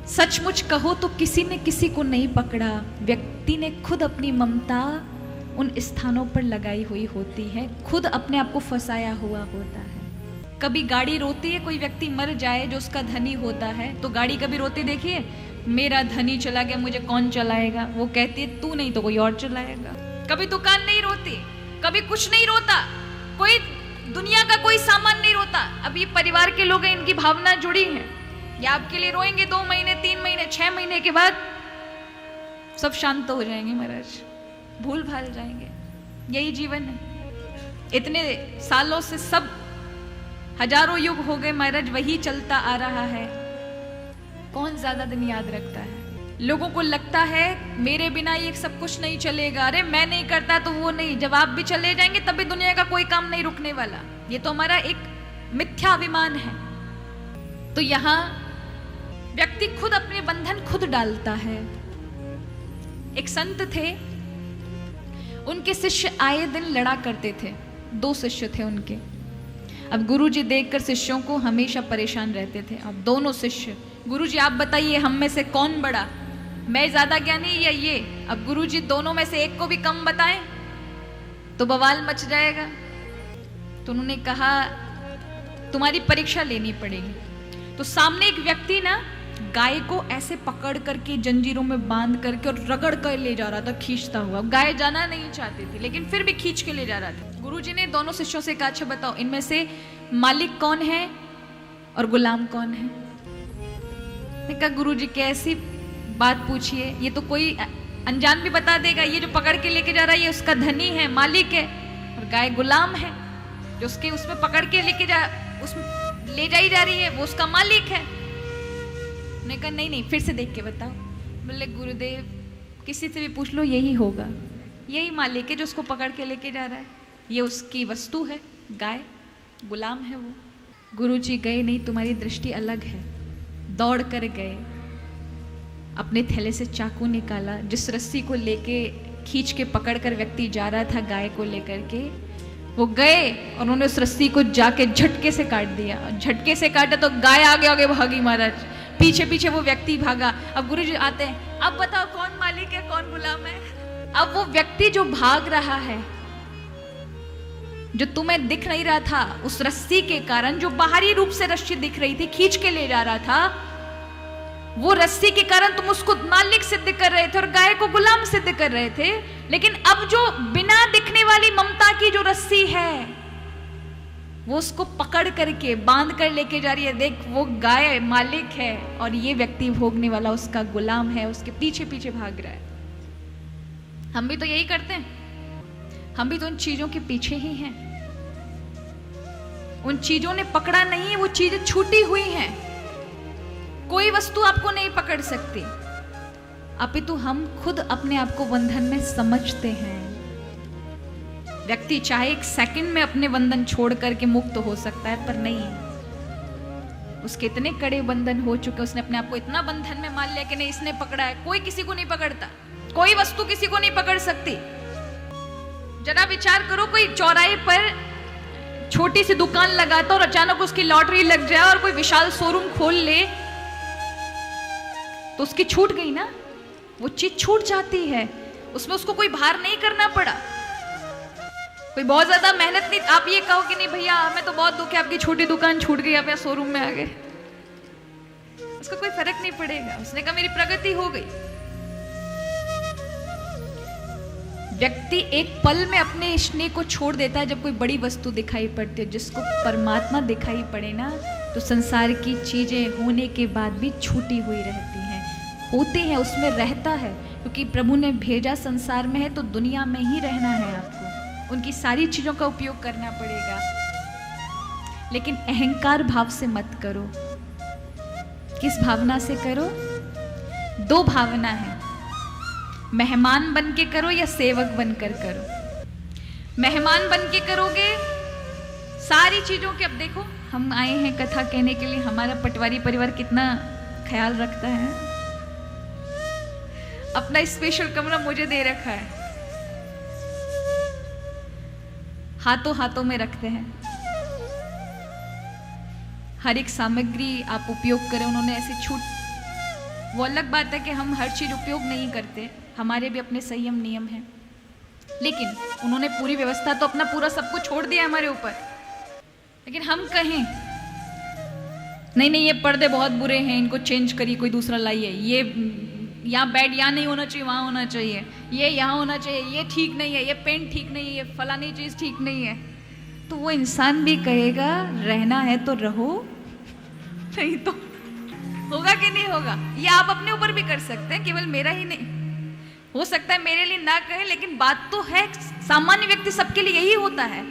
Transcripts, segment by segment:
सचमुच कहो तो किसी ने किसी को नहीं पकड़ा, व्यक्ति ने खुद अपनी ममता उन स्थानों पर लगाई हुई होती है, खुद अपने आप को फंसाया हुआ होता है। कभी गाड़ी रोती है, कोई व्यक्ति मर जाए जो उसका धनी होता है, तो गाड़ी कभी रोती देखिए, मेरा धनी चला गया मुझे कौन चलाएगा, वो कहती है तू नहीं तो कोई और चलाएगा। कभी दुकान नहीं रोती, कभी कुछ नहीं रोता, कोई दुनिया का कोई सामान नहीं रोता। अब ये परिवार के लोग हैं, इनकी भावना जुड़ी है, ये आपके लिए रोएंगे 2 महीने 3 महीने 6 महीने के बाद सब शांत हो जाएंगे महाराज, भूल भाल जाएंगे। यही जीवन है। इतने सालों से सब हजारों युग हो गए महाराज, वही चलता आ रहा है। कौन ज्यादा दिन याद रखता है? लोगों को लगता है मेरे बिना ये सब कुछ नहीं चलेगा, अरे मैं नहीं करता तो वो नहीं, जब आप भी चले जाएंगे तब भी दुनिया का कोई काम नहीं रुकने वाला। ये तो हमारा एक मिथ्या अभिमान है। तो यहां व्यक्ति खुद अपने बंधन खुद डालता है। एक संत थे, उनके शिष्य आए दिन लड़ा करते थे, 2 शिष्य थे उनके। अब गुरुजी देखकर शिष्यों को हमेशा परेशान रहते थे। अब दोनों शिष्य, गुरुजी आप बताइए हम में से कौन बड़ा, मैं ज्यादा ज्ञानी या ये? अब गुरुजी दोनों में से एक को भी कम बताएं तो बवाल मच जाएगा। तो उन्होंने कहा तुम्हारी परीक्षा लेनी पड़ेगी। तो सामने एक व्यक्ति ना गाय को ऐसे पकड़ करके जंजीरों में बांध करके और रगड़ कर ले जा रहा था, खींचता हुआ। गाय जाना नहीं चाहती थी लेकिन फिर भी खींच के ले जा रहा था। गुरुजी ने दोनों शिष्यों से कहा अच्छा बताओ इनमें से मालिक कौन है और गुलाम कौन है? मैंने कहा गुरुजी कैसी बात पूछिए, ये तो कोई अनजान भी बता देगा, ये जो पकड़ के लेके जा रहा है ये उसका धनी है, मालिक है, और गाय गुलाम है जो उसके उसमें पकड़ के लेके उसमें ले जाई जा रही है, वो उसका मालिक है। मैंने कहा नहीं फिर से देख के बताओ। बोले गुरुदेव किसी से भी पूछ लो यही होगा, यही मालिक है जो उसको पकड़ के लेके जा रहा है, ये उसकी वस्तु है, गाय गुलाम है वो। गुरुजी गए नहीं, तुम्हारी दृष्टि अलग है। दौड़ कर गए, अपने थैले से चाकू निकाला, जिस रस्सी को लेके खींच के पकड़ कर व्यक्ति जा रहा था गाय को लेकर के, वो गए और उन्होंने उस रस्सी को जाके झटके से काट दिया। झटके से काटा तो गाय आगे आगे भागी महाराज, पीछे पीछे वो व्यक्ति भागा। अब गुरुजी आते हैं, अब बताओ कौन मालिक है कौन गुलाम है? अब वो व्यक्ति जो भाग रहा है, जो तुम्हें दिख नहीं रहा था, उस रस्सी के कारण जो बाहरी रूप से रस्सी दिख रही थी, खींच के ले जा रहा था, वो रस्सी के कारण तुम उसको मालिक सिद्ध कर रहे थे और गाय को गुलाम सिद्ध कर रहे थे। लेकिन अब जो बिना दिखने वाली ममता की जो रस्सी है, वो उसको पकड़ करके बांध कर लेके जा रही है। देख वो गाय मालिक है और ये व्यक्ति भोगने वाला उसका गुलाम है, उसके पीछे पीछे भाग रहा है। हम भी तो यही करते हैं, हम भी तो उन चीजों के पीछे ही हैं। उन चीजों ने पकड़ा नहीं, वो चीजें छूटी हुई हैं। कोई वस्तु आपको नहीं पकड़ सकती, अपितु हम खुद अपने आप को बंधन में समझते हैं। व्यक्ति चाहे 1 सेकंड में अपने बंधन छोड़ करके मुक्त हो सकता है, पर नहीं, उसके इतने कड़े बंधन हो चुके, उसने अपने आप को इतना बंधन में मान लिया कि नहीं इसने पकड़ा है। कोई किसी को नहीं पकड़ता, कोई वस्तु किसी को नहीं पकड़ सकती। जरा विचार करो, कोई चौराहे पर छोटी सी दुकान लगाता और अचानक उसकी लॉटरी लग जाए और कोई विशाल शोरूम खोल ले, तो उसकी छूट गई ना, वो चीज छूट जाती है, उसमें उसको कोई भार नहीं करना पड़ा, कोई बहुत ज्यादा मेहनत नहीं। आप ये कहो कि नहीं भैया हमें तो बहुत दुख है, आपकी छोटी दुकान छूट गई, आप यहाँ शोरूम में आ गए, उसका कोई फर्क नहीं पड़ेगा। उसने कहा मेरी प्रगति हो गई। व्यक्ति एक पल में अपने स्नेह को छोड़ देता है जब कोई बड़ी वस्तु दिखाई पड़ती है। जिसको परमात्मा दिखाई पड़े ना, तो संसार की चीजें होने के बाद भी छूटी हुई रहती हैं, होते हैं, उसमें रहता है, क्योंकि प्रभु ने भेजा संसार में है तो दुनिया में ही रहना है आपको, उनकी सारी चीजों का उपयोग करना पड़ेगा। लेकिन अहंकार भाव से मत करो। किस भावना से करो? 2 भावना है, मेहमान बन के करो या सेवक बनकर करो। मेहमान बन के करोगे सारी चीजों के, अब देखो हम आए हैं कथा कहने के लिए, हमारा पटवारी परिवार कितना ख्याल रखता है, अपना स्पेशल कमरा मुझे दे रखा है, हाथों हाथों में रखते हैं, हर एक सामग्री आप उपयोग करें, उन्होंने ऐसी छूट वो अलग बात है कि हम हर चीज़ उपयोग नहीं करते, हमारे भी अपने संयम नियम हैं, लेकिन उन्होंने पूरी व्यवस्था तो अपना पूरा सब कुछ छोड़ दिया हमारे ऊपर। लेकिन हम कहें नहीं नहीं ये पर्दे बहुत बुरे हैं, इनको चेंज करिए, कोई दूसरा लाइए, ये यहाँ बेड यहाँ नहीं होना चाहिए, वहाँ होना चाहिए, ये यहाँ होना चाहिए, ये ठीक नहीं है, ये पेंट ठीक नहीं है, ये फलानी चीज़ ठीक नहीं है, तो वो इंसान भी कहेगा रहना है तो रहो, नहीं तो होगा कि नहीं होगा। ये आप अपने ऊपर भी कर सकते हैं, केवल मेरा ही नहीं, हो सकता है मेरे लिए ना कहे, लेकिन बात तो है सामान्य व्यक्ति सबके लिए यही होता है।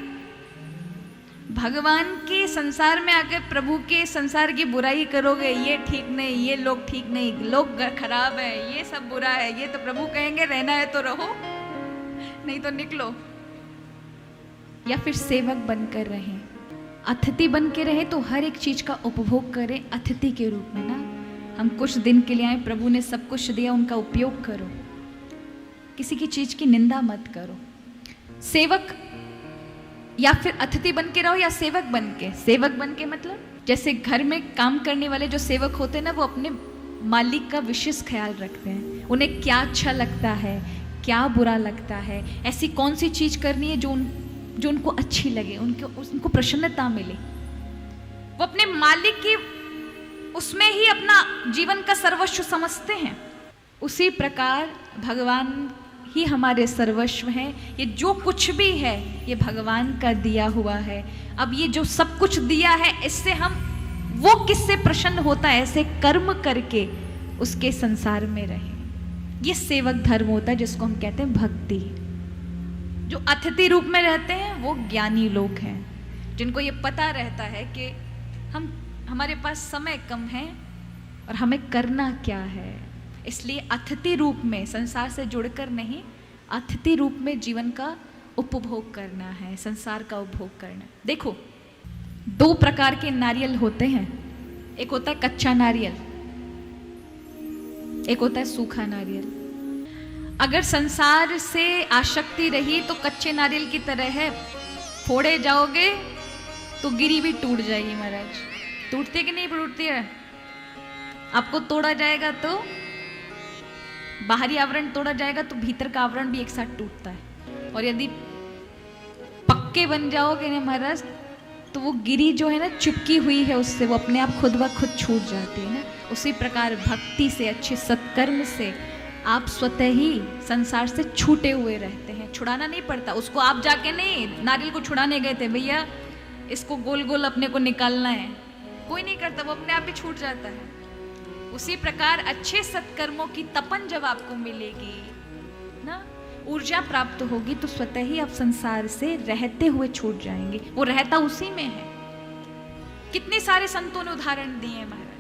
भगवान के संसार में आकर प्रभु के संसार की बुराई करोगे, ये ठीक नहीं, ये लोग ठीक नहीं, लोग खराब है, ये सब बुरा है, ये तो प्रभु कहेंगे रहना है तो रहो, नहीं तो निकलो। या फिर सेवक बनकर रहें, अतिथि बन के रहे तो हर एक चीज का उपभोग करें अतिथि के रूप में ना। हम कुछ दिन के लिए आए, प्रभु ने सब कुछ दिया, उनका उपयोग करो, किसी की चीज की निंदा मत करो। सेवक या फिर अतिथि बन के रहो या सेवक बन के। सेवक बन के मतलब जैसे घर में काम करने वाले जो सेवक होते हैं ना, वो अपने मालिक का विशेष ख्याल रखते हैं, उन्हें क्या अच्छा लगता है, क्या बुरा लगता है, ऐसी कौन सी चीज करनी है जो उनको अच्छी लगे, उनको प्रसन्नता मिले। वो अपने मालिक की उसमें ही अपना जीवन का सर्वस्व समझते हैं। उसी प्रकार भगवान ही हमारे सर्वस्व हैं। ये जो कुछ भी है ये भगवान का दिया हुआ है। अब ये जो सब कुछ दिया है, इससे हम वो किससे प्रसन्न होता है, ऐसे कर्म करके उसके संसार में रहें। ये सेवक धर्म होता है, जिसको हम कहते हैं भक्ति। जो अतिथि रूप में रहते हैं वो ज्ञानी लोग हैं, जिनको ये पता रहता है कि हमारे पास समय कम है और हमें करना क्या है। इसलिए अतिथि रूप में संसार से जुड़कर नहीं, अतिथि रूप में जीवन का उपभोग करना है, संसार का उपभोग करना। देखो, दो प्रकार के नारियल होते हैं, एक होता है कच्चा नारियल, एक होता है सूखा नारियल। अगर संसार से आसक्ति रही तो कच्चे नारियल की तरह है, फोड़े जाओगे तो गिरी भी टूट जाएगी। महाराज टूटती है कि नहीं टूटती है? आपको तोड़ा जाएगा तो बाहरी आवरण तोड़ा जाएगा तो भीतर का आवरण भी एक साथ टूटता है। और यदि पक्के बन जाओगे ना महाराज, तो वो गिरी जो है ना चिपकी हुई है उससे, वो अपने आप खुद ब खुद छूट जाती है ना। उसी प्रकार भक्ति से, अच्छे सत्कर्म से आप स्वतः ही संसार से छूटे हुए रहते हैं, छुड़ाना नहीं पड़ता उसको। आप जाके नहीं नारियल को छुड़ाने गए थे, भैया इसको गोल गोल अपने को निकालना है, कोई नहीं करता, वो अपने आप ही छूट जाता है। उसी प्रकार अच्छे सत्कर्मों की तपन जब आपको मिलेगी ना, ऊर्जा प्राप्त होगी, तो स्वतः ही आप संसार से रहते हुए छूट जाएंगे। वो रहता उसी में है। कितने सारे संतों ने उदाहरण दिए महाराज।